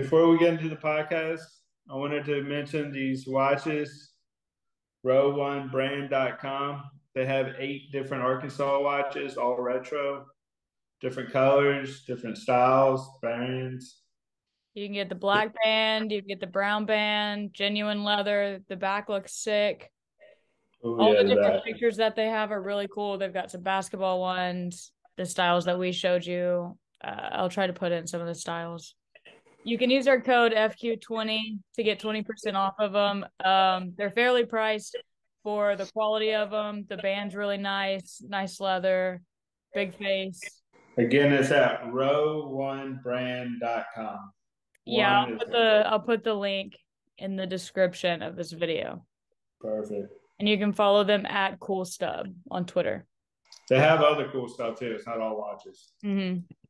before we get into the podcast, I wanted to mention these watches, RowOneBrand.com. They have 8 different Arkansas watches, all retro, different colors, different styles, brands. You can get the black band, you can get the brown band, genuine leather. The back looks sick. Oh All yeah, the different that. pictures that they have are really cool. They've got some basketball ones, the styles that we showed you. I'll try to put in some of the styles. You can use our code FQ20 to get 20% off of them. They're fairly priced for the quality of them. The band's really nice, nice leather, big face. Again, it's at RowOneBrand.com. Yeah, One is I'll put the link in the description of this video. perfect. And you can follow them at Cool Stub on Twitter. They have other cool stuff too. It's not all watches.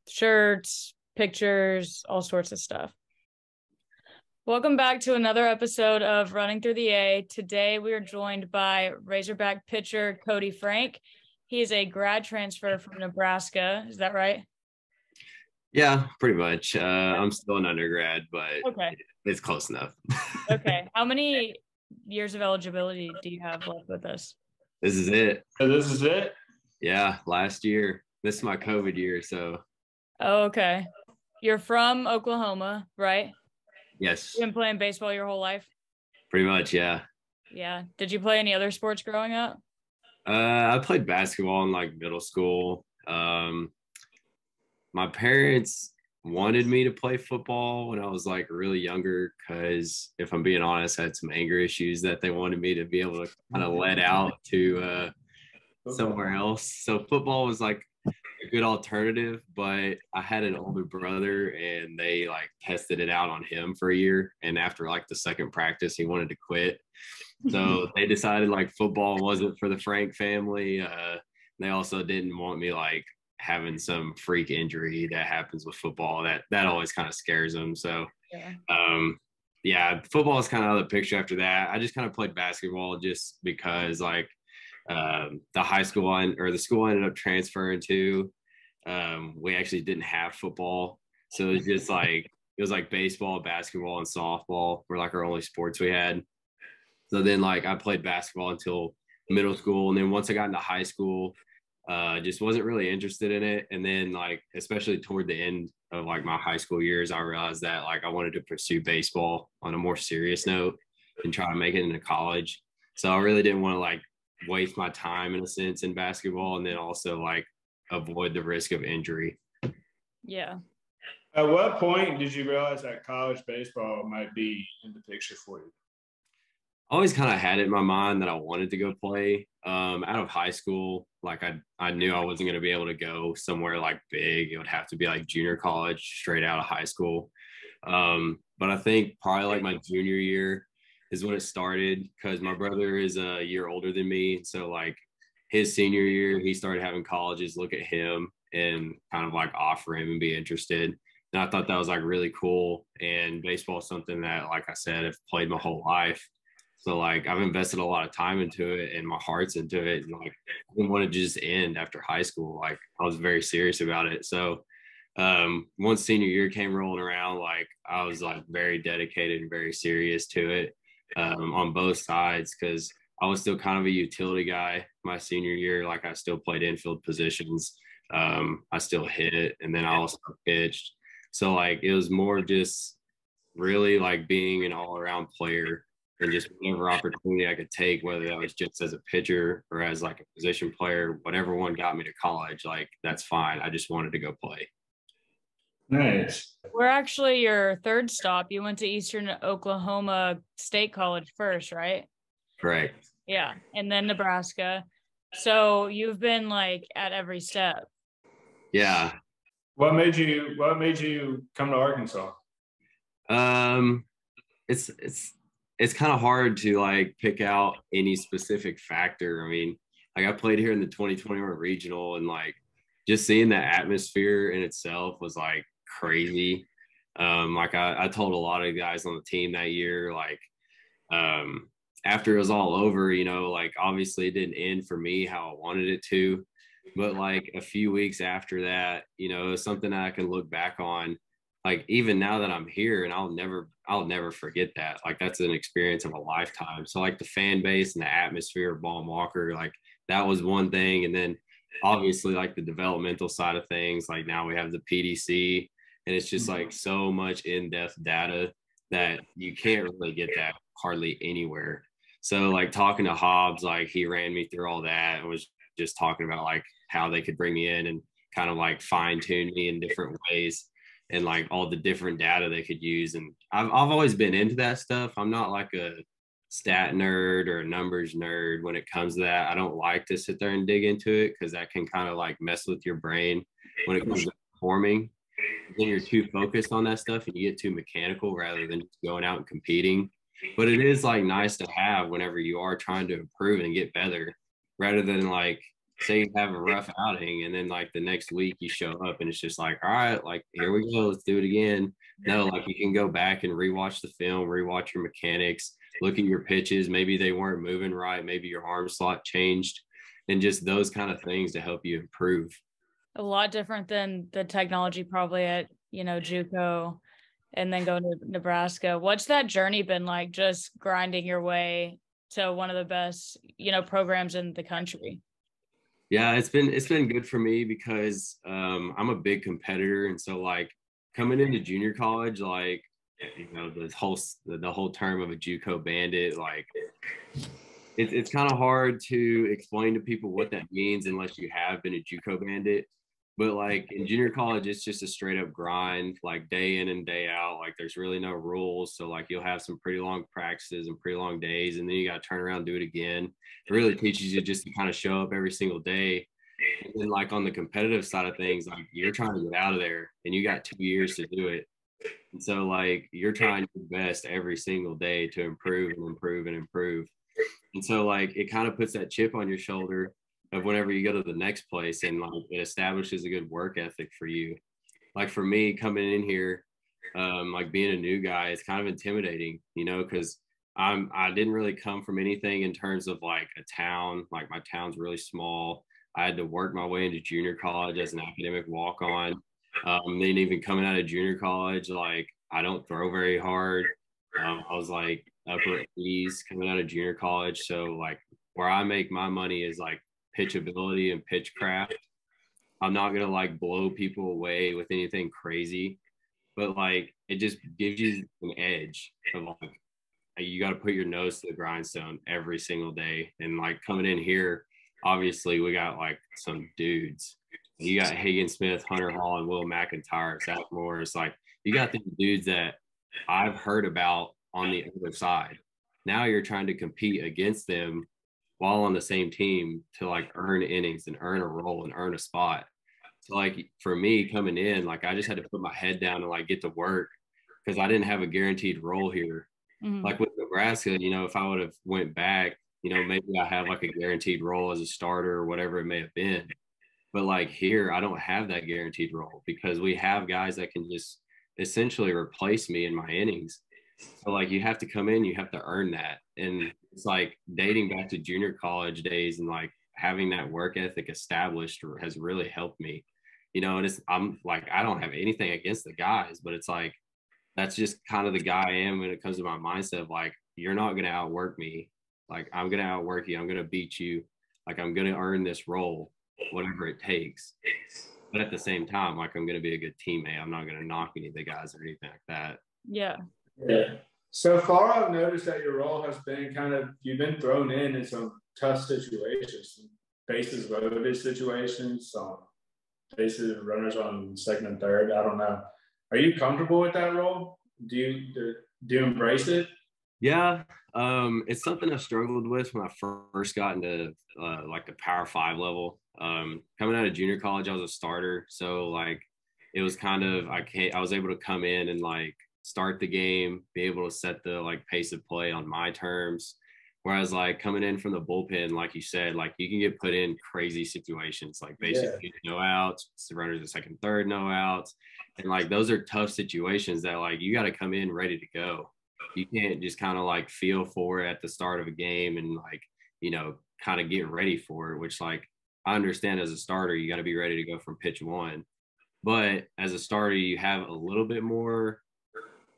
Shirts, pictures, all sorts of stuff. Welcome back to another episode of Running Through the A. Today we are joined by Razorback pitcher Koty Frank. He is a grad transfer from Nebraska. Is that right? Yeah, pretty much. I'm still an undergrad, but Okay. it's close enough. Okay. How many years of eligibility do you have left with us? This is it. So this is it? Yeah, last year. This is my COVID year, so. Oh, okay. You're from Oklahoma, right? Yes. You've been playing baseball your whole life? Pretty much, yeah. Yeah. Did you play any other sports growing up? I played basketball in like middle school. My parents wanted me to play football when I was like really younger because if I'm being honest, I had some anger issues that they wanted me to be able to kind of let out to somewhere else. So football was like a good alternative, but I had an older brother and they like tested it out on him for a year. And after like the second practice, he wanted to quit. So they decided like football wasn't for the Frank family. They also didn't want me like having some freak injury that happens with football. That always kind of scares them. So yeah, football is kind of out of the picture after that. I just kind of played basketball just because like the high school or the school I ended up transferring to, we actually didn't have football. So it was like baseball, basketball, and softball were like our only sports we had. So then like I played basketball until middle school. And then once I got into high school, just wasn't really interested in it. And then like, especially toward the end of like my high school years, I realized that like I wanted to pursue baseball on a more serious note and try to make it into college. So I really didn't want to like waste my time in a sense in basketball and then also like avoid the risk of injury. Yeah. At what point did you realize that college baseball might be in the picture for you? I always kind of had it in my mind that I wanted to go play out of high school. Like I knew I wasn't going to be able to go somewhere like big. It would have to be like junior college straight out of high school. But I think probably like my junior year is when it started because my brother is a year older than me. So like his senior year, he started having colleges look at him and kind of like offer him and be interested. And I thought that was like really cool. And baseball is something that, like I said, I've played my whole life. So like I've invested a lot of time into it and my heart's into it. And like I didn't want to just end after high school. Like I was very serious about it. So once senior year came rolling around, like I was like very dedicated and very serious to it on both sides because I was still kind of a utility guy my senior year. Like I still played infield positions. I still hit and then I also pitched. So like it was more just really like being an all around player and just whatever opportunity I could take, whether that was just as a pitcher or as like a position player, whatever one got me to college, like that's fine. I just wanted to go play. Nice. We're actually your third stop. You went to Eastern Oklahoma State College first, right? Correct. Yeah. And then Nebraska. So you've been like at every step. Yeah. What made you come to Arkansas? It's kind of hard to like pick out any specific factor. I mean, like I played here in the 2021 regional and like just seeing that atmosphere in itself was like crazy. Like I told a lot of guys on the team that year, like after it was all over, you know, like obviously it didn't end for me how I wanted it to, but like a few weeks after that, you know, it was something that I can look back on like even now that I'm here, and I'll never forget that. Like that's an experience of a lifetime. So like the fan base and the atmosphere of Ball and Walker, like that was one thing. And then obviously like the developmental side of things, like now we have the PDC, and it's just like so much in-depth data that you can't really get that hardly anywhere. So like talking to Hobbs, like he ran me through all that and was just talking about like how they could bring me in and kind of like fine tune me in different ways and like all the different data they could use. And I've always been into that stuff. I'm not like a stat nerd or a numbers nerd when it comes to that. I don't like to sit there and dig into it because that can kind of like mess with your brain when it comes to performing. Then you're too focused on that stuff and you get too mechanical rather than just going out and competing. But it is like nice to have whenever you are trying to improve and get better, rather than like say you have a rough outing and then like the next week you show up and it's just like, all right, like here we go, let's do it again. No, like you can go back and rewatch the film, rewatch your mechanics, look at your pitches. Maybe they weren't moving right, maybe your arm slot changed, and just those kind of things to help you improve. A lot different than the technology probably at, JUCO and then going to Nebraska. What's that journey been like, just grinding your way to one of the best, programs in the country? Yeah, it's been good for me because I'm a big competitor, and so like coming into junior college, like the whole term of a JUCO bandit, like it's kind of hard to explain to people what that means unless you have been a JUCO bandit. But like in junior college, it's just a straight up grind, like day in and day out. Like there's really no rules. So like you'll have some pretty long practices and pretty long days, and then you got to turn around and do it again. It really teaches you just to kind of show up every single day. And then like on the competitive side of things, like you're trying to get out of there and you got 2 years to do it. And so like you're trying your best every single day to improve and improve and improve. And so like it kind of puts that chip on your shoulder of whenever you go to the next place, and like it establishes a good work ethic for you. Like for me coming in here, like being a new guy, it's kind of intimidating, because I didn't really come from anything in terms of like a town. Like my town's really small. I had to work my way into junior college as an academic walk-on. Then even coming out of junior college, like I don't throw very hard. I was like upper 80s coming out of junior college. So like where I make my money is like pitchability and pitch craft. I'm not gonna like blow people away with anything crazy, but like it just gives you an edge of like you got to put your nose to the grindstone every single day. And like coming in here, obviously we got like some dudes. You got Hagen Smith, Hunter Hall, and Will McIntyre, Zach Morris. Like you got these dudes that I've heard about on the other side. Now you're trying to compete against them while on the same team to like earn innings and earn a role and earn a spot. So like for me coming in, like I just had to put my head down and like get to work because I didn't have a guaranteed role here. Mm-hmm. Like with Nebraska, if I would have went back, maybe I have like a guaranteed role as a starter or whatever it may have been. But like here, I don't have that guaranteed role because we have guys that can just essentially replace me in my innings. So like you have to come in, you have to earn that. And it's like dating back to junior college days and like having that work ethic established has really helped me, and I'm like, I don't have anything against the guys, but it's like, that's just kind of the guy I am when it comes to my mindset of like, you're not going to outwork me. Like I'm going to outwork you. I'm going to beat you. Like I'm going to earn this role, whatever it takes. But at the same time, like I'm going to be a good teammate. I'm not going to knock any of the guys or anything like that. Yeah. Yeah. So far, I've noticed that your role has been you've been thrown in some tough situations, some bases loaded situations, some bases runners on second and third. I don't know. Are you comfortable with that role? Do you embrace it? Yeah. It's something I struggled with when I first got into like the Power 5 level. Coming out of junior college, I was a starter. So like it was kind of, I was able to come in and like start the game, be able to set the like pace of play on my terms. Whereas like coming in from the bullpen, like you said, like you can get put in crazy situations, like basically no outs, the runners at second, third, no outs. And like those are tough situations that like you got to come in ready to go. You can't just kind of like feel for it at the start of a game and like, kind of get ready for it, which like I understand as a starter, you got to be ready to go from pitch one. But as a starter, you have a little bit more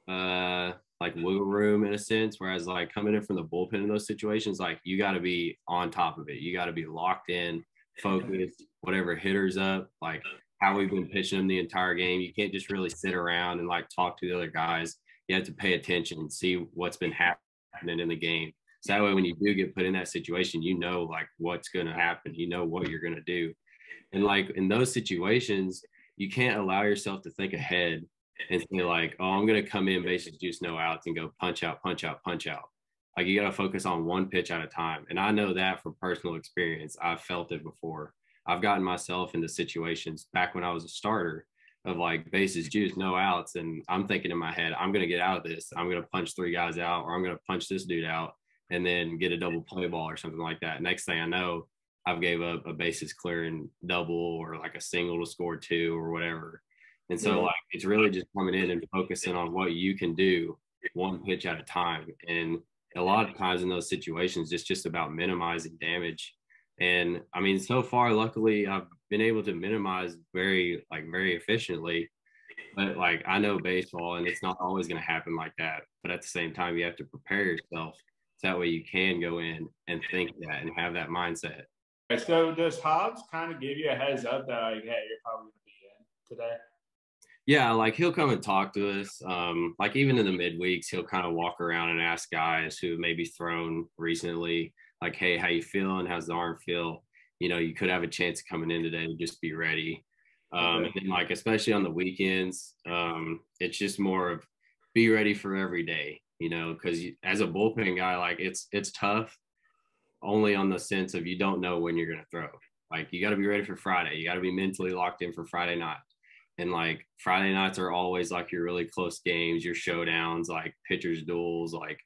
like wiggle room in a sense. Whereas like coming in from the bullpen in those situations, like you got to be on top of it. You got to be locked in, focused, whatever hitter's up, like how we've been pitching them the entire game. You can't just really sit around and like talk to the other guys. You have to pay attention and see what's been happening in the game. So that way, when you do get put in that situation, you know like what's going to happen. You know what you're going to do. And like in those situations, you can't allow yourself to think ahead and say like, oh, I'm going to come in, bases juice, no outs, and go punch out, punch out, punch out. Like you got to focus on one pitch at a time. And I know that from personal experience. I've felt it before. I've gotten myself into situations back when I was a starter of like bases juice, no outs. And I'm thinking in my head, I'm going to get out of this. I'm going to punch 3 guys out, or I'm going to punch this dude out and then get a double play ball or something like that. Next thing I know, I've gave up a bases clearing double or like a single to score 2 or whatever. And so like it's really just coming in and focusing on what you can do one pitch at a time. And a lot of times in those situations, it's just about minimizing damage. And I mean, so far, luckily, I've been able to minimize very efficiently. But like I know baseball, and it's not always going to happen like that. But at the same time, you have to prepare yourself so that way you can go in and think that and have that mindset. So does Hobbs kind of give you a heads up that like, hey, you're probably going to be in today? Yeah, like he'll come and talk to us. Like even in the midweeks, he'll kind of walk around and ask guys who maybe thrown recently, like, hey, how you feeling? How's the arm feel? You know, you could have a chance of coming in today, just be ready. And then like, especially on the weekends, it's just more of be ready for every day, you know, because as a bullpen guy, like it's tough only on the sense of you don't know when you're going to throw. Like you got to be ready for Friday. You got to be mentally locked in for Friday night. And like Friday nights are always like your really close games, your showdowns, like pitchers duels, like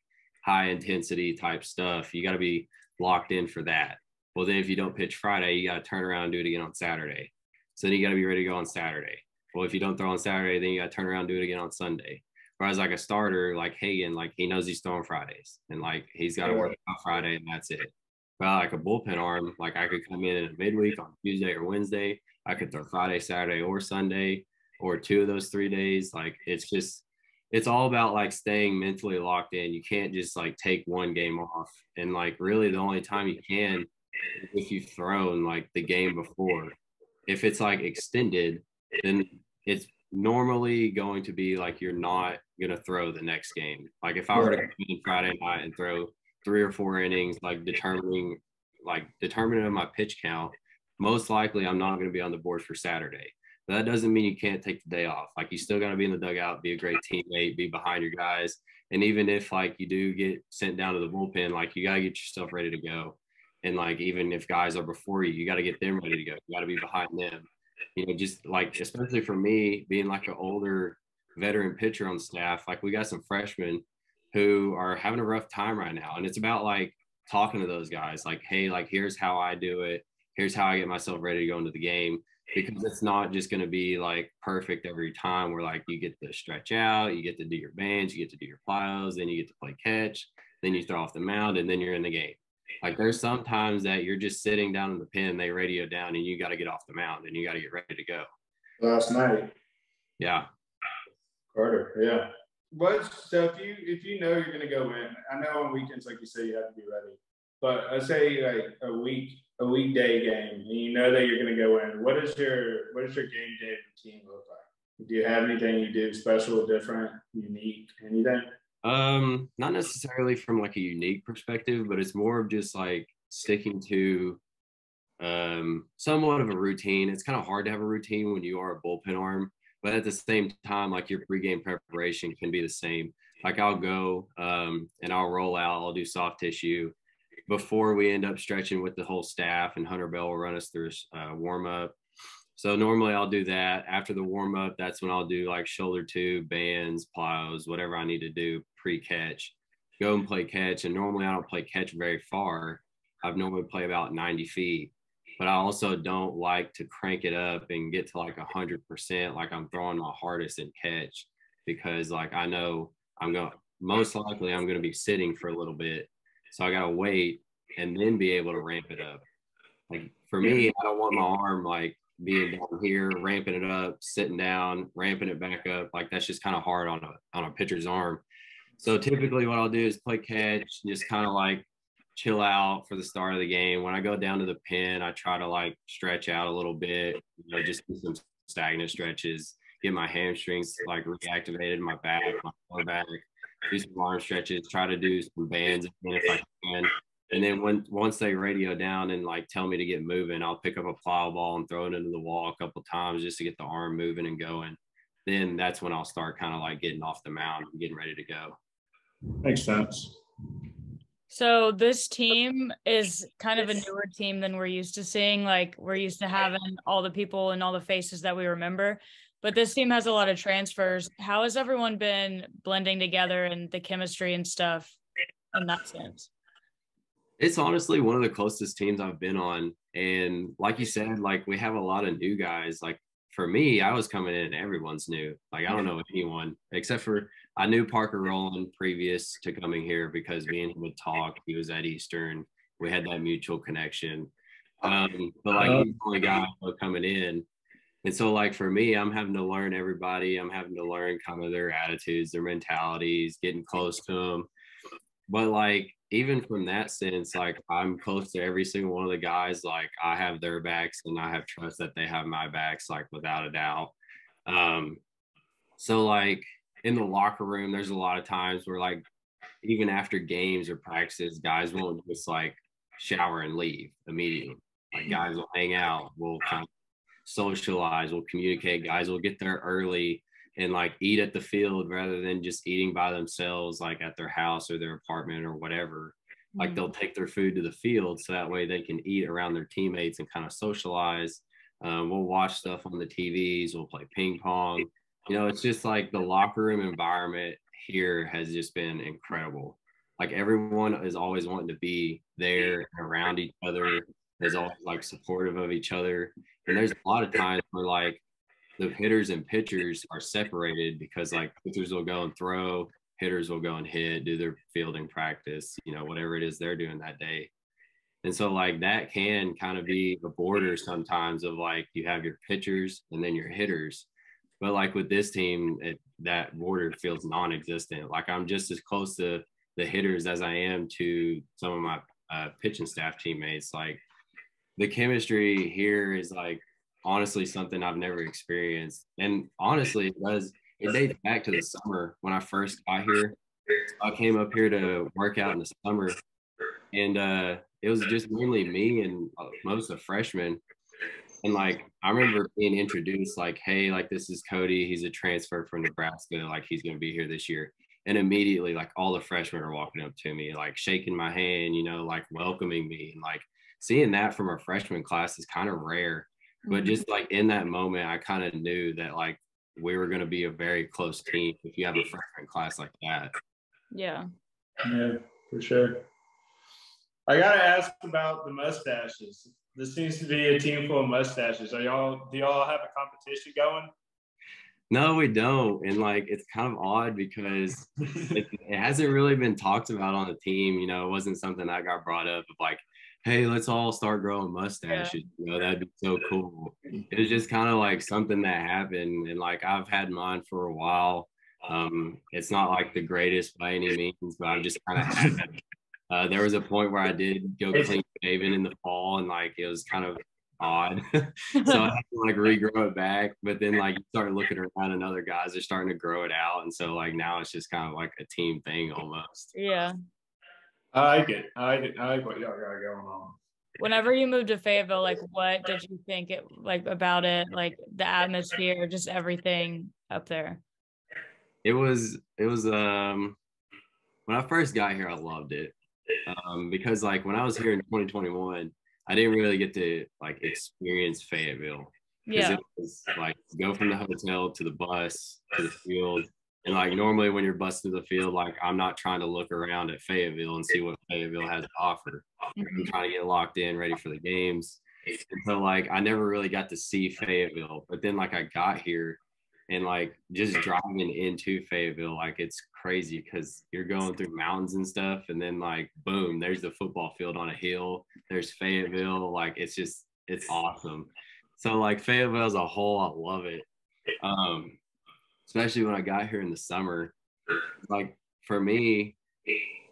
high intensity type stuff. You got to be locked in for that. Well, then if you don't pitch Friday, you got to turn around and do it again on Saturday. So then you got to be ready to go on Saturday. Well, if you don't throw on Saturday, then you got to turn around and do it again on Sunday. Whereas like a starter, like Hagan, like he knows he's throwing Fridays and like he's got to work out Friday and that's it. But like a bullpen arm, like I could come in a midweek on Tuesday or Wednesday. I could throw Friday, Saturday, or Sunday, or 2 of those 3 days. Like it's all about like staying mentally locked in. You can't just like take one game off. And like really the only time you can is if you've thrown like the game before. If it's like extended, then it's normally going to be like you're not going to throw the next game. Like if I were to come in Friday night and throw 3 or 4 innings, like determining my pitch count, most likely I'm not going to be on the board for Saturday. But that doesn't mean you can't take the day off. Like you still got to be in the dugout, be a great teammate, be behind your guys. And even if like you do get sent down to the bullpen, like you got to get yourself ready to go. And like even if guys are before you, you got to get them ready to go. You got to be behind them. You know, just like especially for me being like an older veteran pitcher on staff, like we got some freshmen who are having a rough time right now. And it's about like talking to those guys like, hey, like here's how I do it. Here's how I get myself ready to go into the game. Because it's not just going to be like perfect every time where like you get to stretch out, you get to do your bands, you get to do your plyos, then you get to play catch, then you throw off the mound, and then you're in the game. Like there's sometimes that you're just sitting down in the pen, they radio down, and you got to get off the mound and you got to get ready to go. Last night. Yeah. Carter, yeah. So if you know you're gonna go in, I know on weekends, like you say, you have to be ready. But I say like a weekday game, and you know that you're gonna go in. What does your game day routine look like? Do you have anything you do special, different, unique, anything? Not necessarily from like a unique perspective, but it's more of just like sticking to somewhat of a routine. It's kind of hard to have a routine when you are a bullpen arm, but at the same time, like your pregame preparation can be the same. Like I'll go and I'll roll out, I'll do soft tissue before we end up stretching with the whole staff, and Hunter Bell will run us through warm up. So normally I'll do that. After the warm up, that's when I'll do like shoulder tube, bands, plyos, whatever I need to do pre-catch. Go and play catch. And normally I don't play catch very far. I've normally play about 90 feet. But I also don't like to crank it up and get to like 100%, like I'm throwing my hardest in catch, because like I know most likely I'm going to be sitting for a little bit. So I got to wait and then be able to ramp it up. Like for me, I don't want my arm like being down here, ramping it up, sitting down, ramping it back up. Like that's just kind of hard on a pitcher's arm. So typically what I'll do is play catch, just kind of like chill out for the start of the game. When I go down to the pen, I try to like stretch out a little bit, just do some stagnant stretches, get my hamstrings like reactivated, my back, my lower back, do some arm stretches, try to do some bands if I can. And then once they radio down and like tell me to get moving, I'll pick up a plow ball and throw it into the wall a couple of times just to get the arm moving and going. Then that's when I'll start kind of like getting off the mound and getting ready to go. Makes sense. So this team is kind of a newer team than we're used to seeing. Like we're used to having all the people and all the faces that we remember, but this team has a lot of transfers. How has everyone been blending together and the chemistry and stuff in that sense? It's honestly one of the closest teams I've been on. And like you said, like we have a lot of new guys. Like for me, I was coming in and everyone's new. Like I don't know anyone except for I knew Parker Rowland previous to coming here because me and him would talk. He was at Eastern. We had that mutual connection. But like he's the only guy coming in. And so like for me, I'm having to learn everybody. I'm having to learn kind of their attitudes, their mentalities, getting close to them. But like even from that sense, like I'm close to every single one of the guys. Like I have their backs and I have trust that they have my backs, like without a doubt. So like in the locker room, there's a lot of times where like even after games or practices, guys won't just like shower and leave immediately. Like guys will hang out, we'll kind of socialize, we'll communicate. Guys will get there early and like eat at the field rather than just eating by themselves, like at their house or their apartment or whatever. Like they'll take their food to the field so that way they can eat around their teammates and kind of socialize. We'll watch stuff on the TVs. We'll play ping pong. It's just like the locker room environment here has just been incredible. Like everyone is always wanting to be there and around each other. Is always like supportive of each other. And there's a lot of times where like the hitters and pitchers are separated because like pitchers will go and throw, hitters will go and hit, do their fielding practice, whatever it is they're doing that day. And so like that can kind of be the border sometimes of like you have your pitchers and then your hitters. But like with this team, that border feels non-existent. Like I'm just as close to the hitters as I am to some of my pitching staff teammates. Like the chemistry here is like honestly something I've never experienced. And honestly, it dates back to the summer when I first got here. I came up here to work out in the summer, and it was just mainly me and most of the freshmen. And like I remember being introduced like, hey, like this is Koty, he's a transfer from Nebraska, like he's going to be here this year. And immediately like all the freshmen are walking up to me, like shaking my hand, like welcoming me. And like seeing that from a freshman class is kind of rare. But just like in that moment, I kind of knew that like we were going to be a very close team if you have a freshman class like that. Yeah, for sure. I got to ask about the mustaches. This seems to be a team full of mustaches. Do y'all have a competition going? No, we don't. And like, it's kind of odd because it hasn't really been talked about on the team. It wasn't something that got brought up of like, hey, let's all start growing mustaches. That'd be so cool. It was just kind of like something that happened. And like, I've had mine for a while. It's not like the greatest by any means, but I've just kind of had it. There was a point where I did go clean shaven in the fall and like, it was kind of odd. So I had to like regrow it back. But then like you start looking around and other guys are starting to grow it out. And so like now it's just kind of like a team thing almost. Yeah. I like it. I like what y'all got going on. Whenever you moved to Fayetteville, like what did you think about it? Like the atmosphere, just everything up there. It was when I first got here, I loved it. Because like when I was here in 2021, I didn't really get to like experience Fayetteville. Because it was like go from the hotel to the bus to the field. And like normally when you're busting the field, like I'm not trying to look around at Fayetteville and see what Fayetteville has to offer. I'm trying to get locked in, ready for the games. And so like I never really got to see Fayetteville. But then like I got here and like just driving into Fayetteville, like it's crazy because you're going through mountains and stuff. And then like, boom, there's the football field on a hill. There's Fayetteville. Like it's awesome. So like Fayetteville as a whole, I love it. Especially when I got here in the summer. Like for me,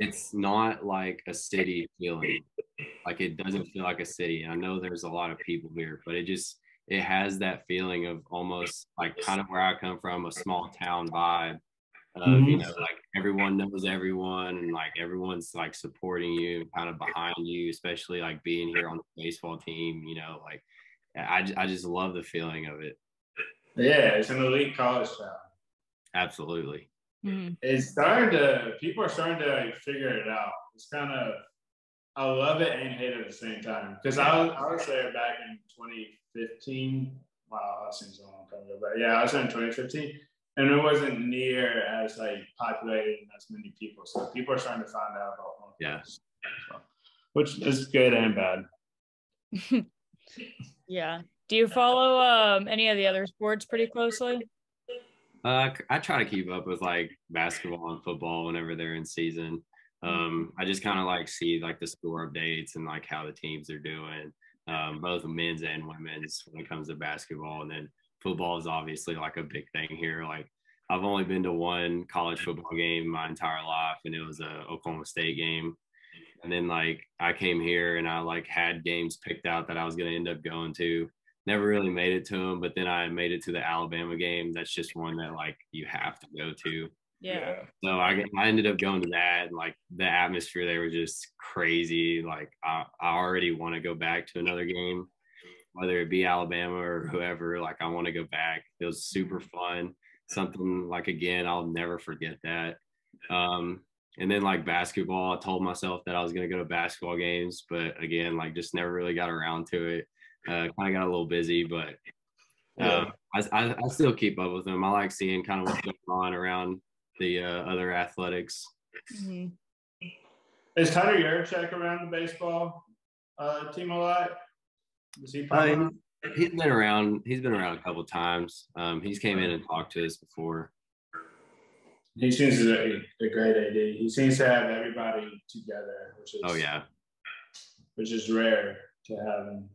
it's not like a city feeling. Like it doesn't feel like a city. I know there's a lot of people here, but it has that feeling of almost like kind of where I come from, a small town vibe of, like everyone knows everyone and like everyone's like supporting you, kind of behind you, especially like being here on the baseball team, like I just love the feeling of it. Yeah, it's an elite college town. Absolutely. Mm-hmm. People are starting to like, figure it out. It's kind of, I love it and hate it at the same time. Because I was there back in 2015. Wow, that seems a long time ago. But yeah, I was there in 2015. And it wasn't near as like populated and as many people. So people are starting to find out about more. Yeah. Which is good and bad. Yeah. Do you follow any of the other sports pretty closely? I try to keep up with like basketball and football whenever they're in season. I just kind of like see like the score updates and like how the teams are doing, both men's and women's when it comes to basketball. And then football is obviously like a big thing here. Like I've only been to one college football game my entire life, and it was a Oklahoma State game. And then like I came here and I like had games picked out that I was going to end up going to. Never really made it to them, but then I made it to the Alabama game. That's just one that like you have to go to. Yeah. So I ended up going to that, and like the atmosphere there was just crazy. Like I already want to go back to another game, whether it be Alabama or whoever. Like I want to go back. It was super fun. Something like, again, I'll never forget that. And then like basketball, I told myself that I was going to go to basketball games, but again, like just never really got around to it. Kind of got a little busy, but I still keep up with them. I like seeing kind of what's going on around the other athletics. Mm-hmm. Is Tyler Yurchek around the baseball team a lot? Is he he's been around. He's been around a couple of times. He's came in and talked to us before. He seems a great AD. He seems to have everybody together, which is rare to have in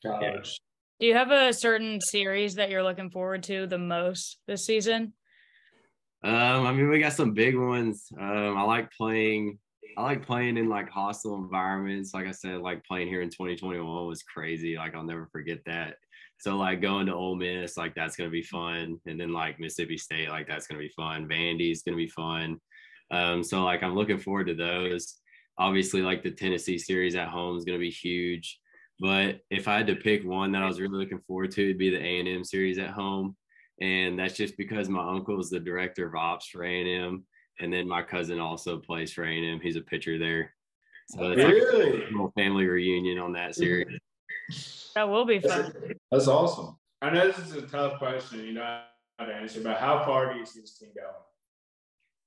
college. Do you have a certain series that you're looking forward to the most this season? I mean, we got some big ones. I like playing in like hostile environments. Like I said, like playing here in 2021 was crazy. Like I'll never forget that. So like going to Ole Miss, like that's gonna be fun. And then like Mississippi State, like that's gonna be fun. Vandy's gonna be fun. So like I'm looking forward to those. Obviously, like the Tennessee series at home is gonna be huge. But if I had to pick one that I was really looking forward to, it'd be the A&M series at home. And that's just because my uncle is the director of ops for A&M. And then my cousin also plays for A&M. He's a pitcher there. So it's like a little family reunion on that series. That will be fun. That's awesome. I know this is a tough question, how to answer, but how far do you see this team going?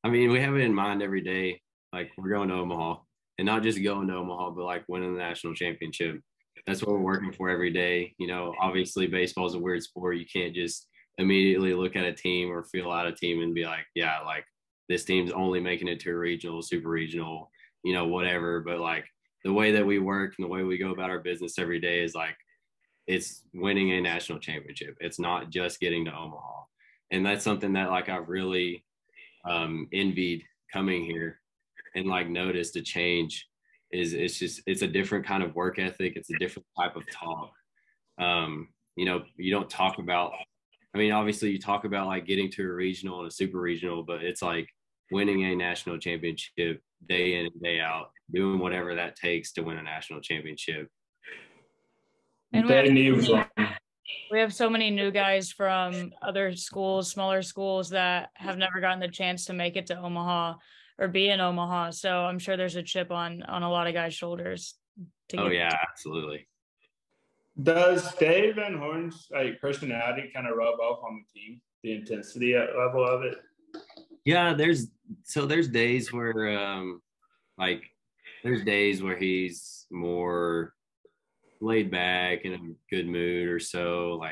I mean, we have it in mind every day. Like we're going to Omaha, and not just going to Omaha, but like winning the national championship. That's what we're working for every day. Obviously baseball is a weird sport. You can't just immediately look at a team or feel out a team and be like, yeah, like this team's only making it to a regional, super regional, whatever. But like the way that we work and the way we go about our business every day is like, it's winning a national championship. It's not just getting to Omaha. And that's something that like I've really envied coming here and like noticed a change. It's a different kind of work ethic. It's a different type of talk. You don't talk about, obviously you talk about like getting to a regional and a super regional, but it's like winning a national championship day in and day out, doing whatever that takes to win a national championship. And we have so many new guys from other schools, smaller schools that have never gotten the chance to make it to Omaha or be in Omaha. So I'm sure there's a chip on a lot of guys' shoulders. Absolutely. Does Dave Van Horn's personality kind of rub off on the team, the intensity level of it? Yeah, there's days where there's days where he's more laid back in a good mood or so,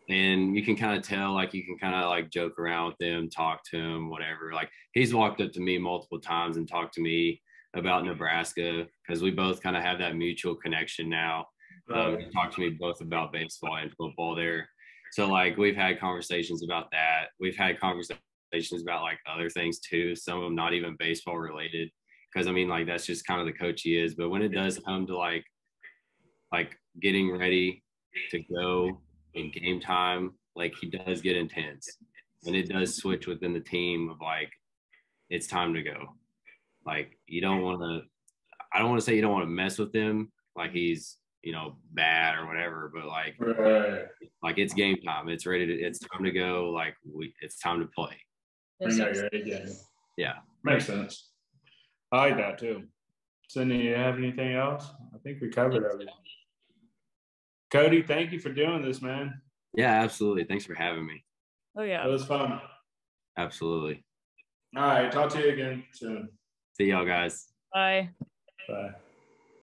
and you can kind of tell, you can kind of joke around with him, talk to him, whatever. He's walked up to me multiple times and talked to me about Nebraska because we both kind of have that mutual connection now. He talked to me both about baseball and football there. So like we've had conversations about that. We've had conversations about like other things too. Some of them not even baseball related. Because I mean, like that's just kind of the coach he is. But when it does come to like getting ready to go in game time, like he does get intense, and it does switch within the team of like it's time to go. Like you don't want to. I don't want to say you don't want to mess with him, like he's bad or whatever, but like it's game time. It's ready to. It's time to go. Like it's time to play. Bring out your A game. Yeah, makes sense. I like that too. Cindy, you have anything else? I think we covered everything. Koty, thank you for doing this, man. Yeah, absolutely. Thanks for having me. Oh yeah, it was fun. Absolutely. All right, talk to you again soon. See y'all guys. Bye. Bye.